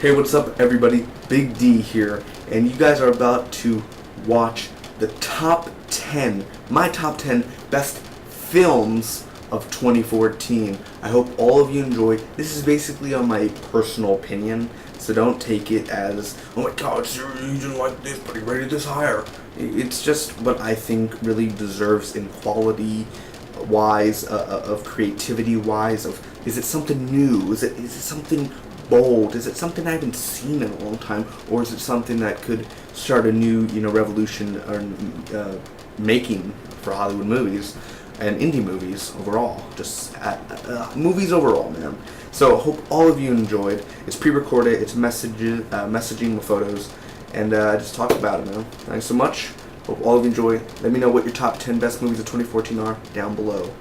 Hey, what's up, everybody? Big D here, and you guys are about to watch the top 10, my top 10 best films of 2014. I hope all of you enjoy. This is basically on my personal opinion, so don't take it as, oh my god, seriously, you didn't like this, but he rated this higher. It's just what I think really deserves in quality wise, of creativity wise, of is it something new? Is it something bold? Is it something I haven't seen in a long time, or is it something that could start a new, revolution or making for Hollywood movies and indie movies overall? Just movies overall, man. So I hope all of you enjoyed. It's pre-recorded. It's messaging with photos, and just talk about it, man. Thanks so much. Hope all of you enjoy. Let me know what your top 10 best movies of 2014 are down below.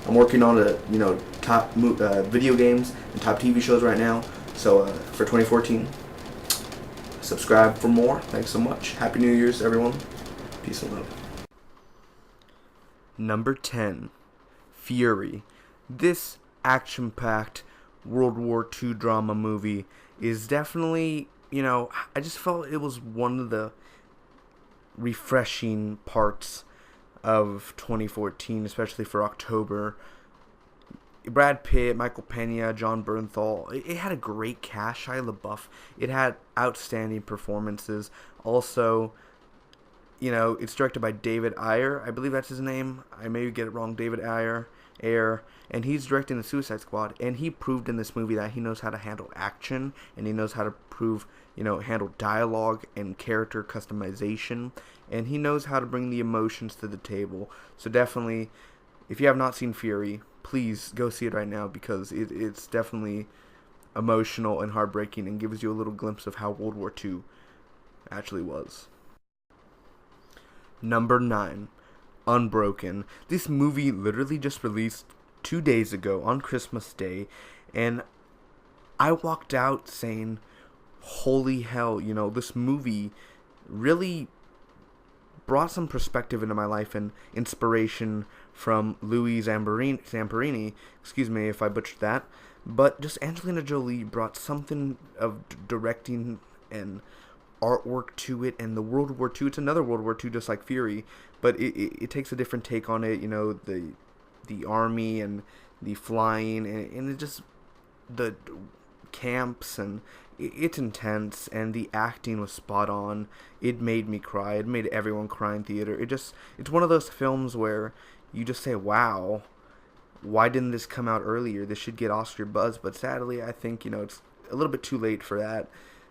I'm working on top video games and top TV shows right now. So for 2014, subscribe for more. Thanks so much. Happy New Year's, everyone. Peace and love. Number 10, Fury. This action-packed World War II drama movie is definitely, I just felt it was one of the refreshing parts of 2014, especially for October. Brad Pitt, Michael Pena, John Bernthal. It had a great cast. Shia LaBeouf. It had outstanding performances. Also, it's directed by David Ayer. I believe that's his name. I may get it wrong. David Ayer. And he's directing the Suicide Squad. And he proved in this movie that he knows how to handle action, and he knows how to handle dialogue and character customization, and he knows how to bring the emotions to the table. So definitely, if you have not seen Fury, please go see it right now, because it's definitely emotional and heartbreaking and gives you a little glimpse of how World War II actually was. Number 9, Unbroken. This movie literally just released 2 days ago on Christmas Day, and I walked out saying, holy hell, this movie really brought some perspective into my life and inspiration from Louis Zamperini. Excuse me if I butchered that. But just Angelina Jolie brought something of directing and artwork to it, and the World War II. It's another World War II just like Fury, but it takes a different take on it. The army and the flying, and it just the camps, and it's intense, and the acting was spot on. It made me cry. It made everyone cry in theater. It's one of those films where you just say, wow, why didn't this come out earlier? This should get Oscar buzz, but sadly I think it's a little bit too late for that.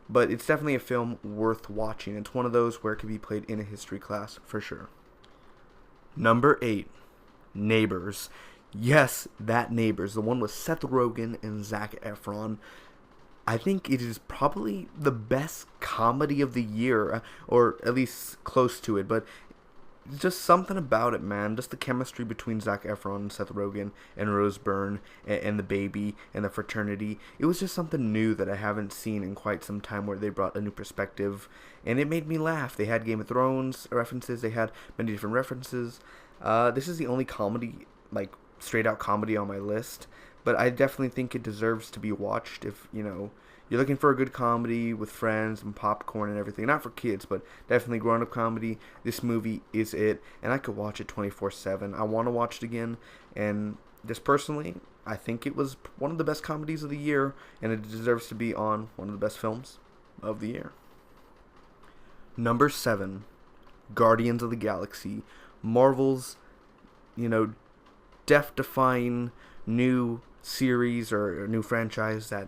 But it's definitely a film worth watching. It's one of those where it could be played in a history class for sure. Number 8, Neighbors. Yes, that Neighbors, the one with Seth Rogen and Zac Efron. I think it is probably the best comedy of the year, or at least close to it, but just something about it, man. Just the chemistry between Zac Efron and Seth Rogen and Rose Byrne and the baby and the fraternity. It was just something new that I haven't seen in quite some time, where they brought a new perspective, and it made me laugh. They had Game of Thrones references. They had many different references. This is the only comedy, like straight out comedy on my list, but I definitely think it deserves to be watched if, you're looking for a good comedy with friends and popcorn and everything. Not for kids, but definitely grown-up comedy. This movie is it, and I could watch it 24/7. I want to watch it again, and just personally, I think it was one of the best comedies of the year, and it deserves to be on one of the best films of the year. Number 7, Guardians of the Galaxy. Marvel's, death-defying new series or a new franchise that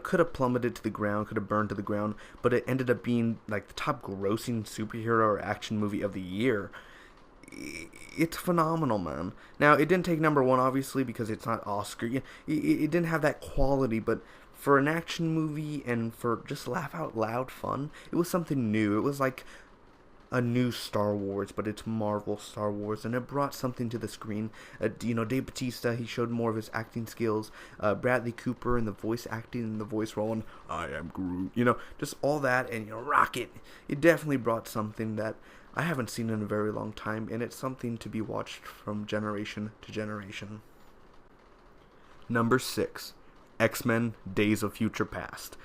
could have plummeted to the ground, could have burned to the ground, but it ended up being like the top grossing superhero or action movie of the year. It's phenomenal, man. Now, it didn't take number 1 obviously because it's not Oscar. It didn't have that quality, but for an action movie and for just laugh out loud fun, it was something new. It was like a new Star Wars, but it's Marvel Star Wars, and it brought something to the screen. Dave Bautista, he showed more of his acting skills. Bradley Cooper and the voice acting and the voice role, and I am Groot. Just all that, and Rocket. It definitely brought something that I haven't seen in a very long time, and it's something to be watched from generation to generation. Number 6, X-Men Days of Future Past.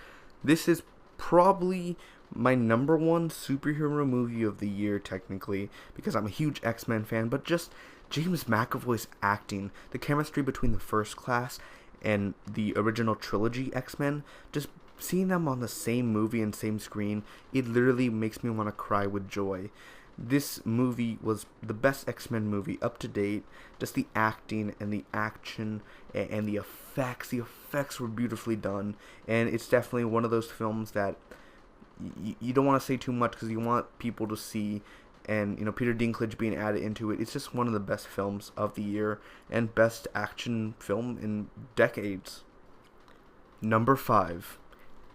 This is probably my number one superhero movie of the year, technically, because I'm a huge X-Men fan, but just James McAvoy's acting, the chemistry between the First Class and the original trilogy X-Men, just seeing them on the same movie and same screen, it literally makes me want to cry with joy. This movie was the best X-Men movie up to date. Just the acting and the action and the effects. The effects were beautifully done, and it's definitely one of those films that you don't want to say too much because you want people to see. And Peter Dinklage being added into it, it's just one of the best films of the year and best action film in decades. Number 5,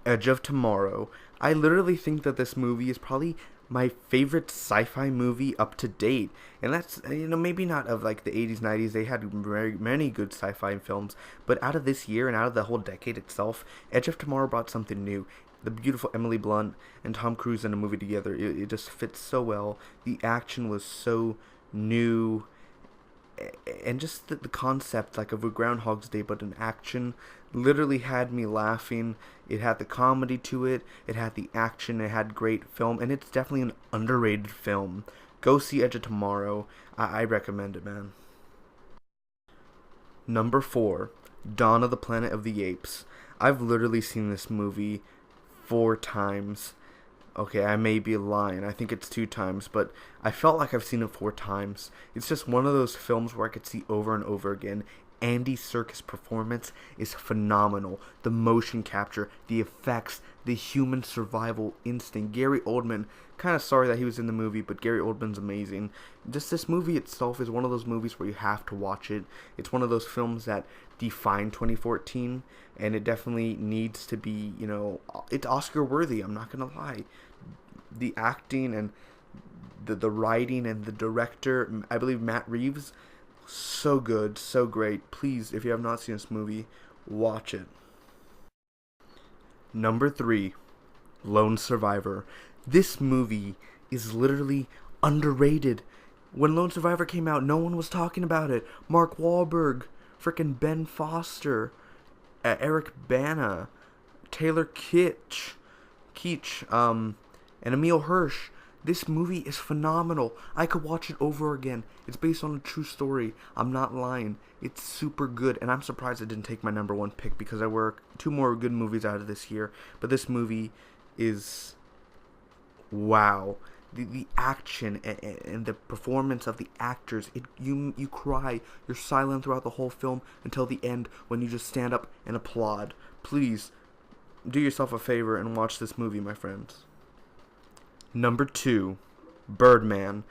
Edge of Tomorrow. I literally think that this movie is probably my favorite sci-fi movie up to date, and that's maybe not of like the 80s 90s. They had very many good sci-fi films, but out of this year and out of the whole decade itself, Edge of Tomorrow brought something new. The beautiful Emily Blunt and Tom Cruise in a movie together, it just fits so well. The action was so new, and just the concept like of a Groundhog's Day, but in action, literally had me laughing. It had the comedy to it, it had the action, it had great film, and it's definitely an underrated film. Go see Edge of Tomorrow. I recommend it, man. Number 4, Dawn of the Planet of the Apes. I've literally seen this movie 4 times. Okay, I may be lying. I think it's 2 times, but I felt like I've seen it 4 times. It's just one of those films where I could see over and over again. Andy Serkis' performance is phenomenal. The motion capture, the effects, the human survival instinct. Gary Oldman, kind of sorry that he was in the movie, but Gary Oldman's amazing. Just this movie itself is one of those movies where you have to watch it. It's one of those films that defined 2014, and it definitely needs to be, it's Oscar worthy, I'm not gonna lie. The acting and the writing and the director, I believe Matt Reeves, so good, so great. Please, if you have not seen this movie, watch it. Number 3, Lone Survivor. This movie is literally underrated. When Lone Survivor came out, no one was talking about it. Mark Wahlberg, frickin' Ben Foster, Eric Bana, Taylor Kitsch, and Emil Hirsch. This movie is phenomenal. I could watch it over again. It's based on a true story. I'm not lying. It's super good, and I'm surprised it didn't take my number 1 pick because there were 2 more good movies out of this year. But this movie is wow. The action and the performance of the actors, you cry. You're silent throughout the whole film until the end when you just stand up and applaud. Please do yourself a favor and watch this movie, my friends. Number 2, Birdman.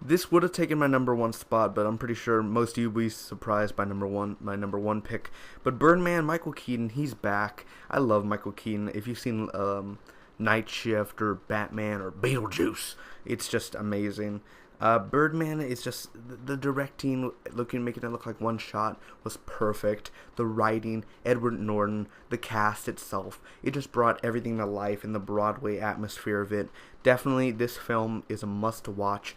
This would have taken my number 1 spot, but I'm pretty sure most of you will be surprised by my number 1 pick. But Birdman, Michael Keaton, he's back. I love Michael Keaton. If you've seen Night Shift or Batman or Beetlejuice, it's just amazing. Birdman is just the directing, making it look like one shot was perfect. The writing, Edward Norton, the cast itself, it just brought everything to life in the Broadway atmosphere of it. Definitely, this film is a must-watch,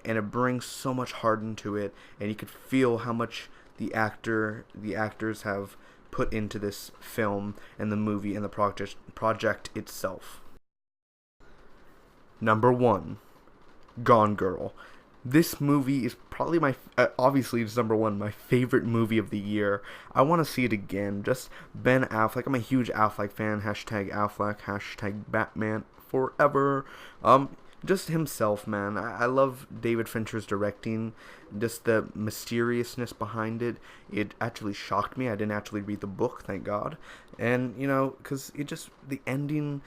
and it brings so much heart into it, and you could feel how much the actors have put into this film and the movie and the project itself. Number 1, Gone Girl. This movie is probably obviously it's number 1, my favorite movie of the year. I want to see it again. Just Ben Affleck. I'm a huge Affleck fan. Hashtag Affleck. Hashtag Batman forever. Just himself, man. I love David Fincher's directing. Just the mysteriousness behind it. It actually shocked me. I didn't actually read the book, thank God. And, because the ending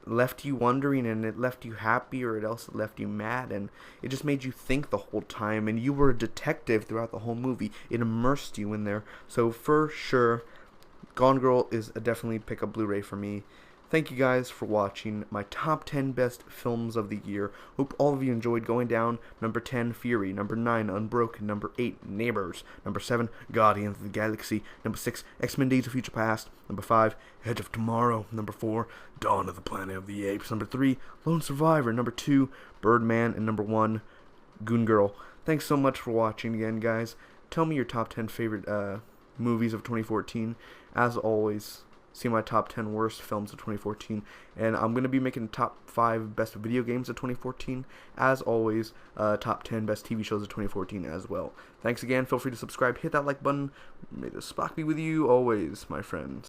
left you wondering, and it left you happy, or it also left you mad, and it just made you think the whole time, and you were a detective throughout the whole movie. It immersed you in there. So for sure, Gone Girl is a definitely pick up Blu-ray for me. Thank you guys for watching my top 10 best films of the year. Hope all of you enjoyed. Going down: number 10, Fury; number 9, Unbroken; number 8, Neighbors; number 7, Guardians of the Galaxy; number 6, X-Men Days of Future Past; number 5, Edge of Tomorrow; number 4, Dawn of the Planet of the Apes; number 3, Lone Survivor; number 2, Birdman; and number 1, Goon Girl. Thanks so much for watching again, guys. Tell me your top 10 favorite movies of 2014. As always, see my top 10 worst films of 2014, and I'm going to be making top 5 best video games of 2014, as always, top 10 best TV shows of 2014 as well. Thanks again, feel free to subscribe, hit that like button, may the Spock be with you always, my friends.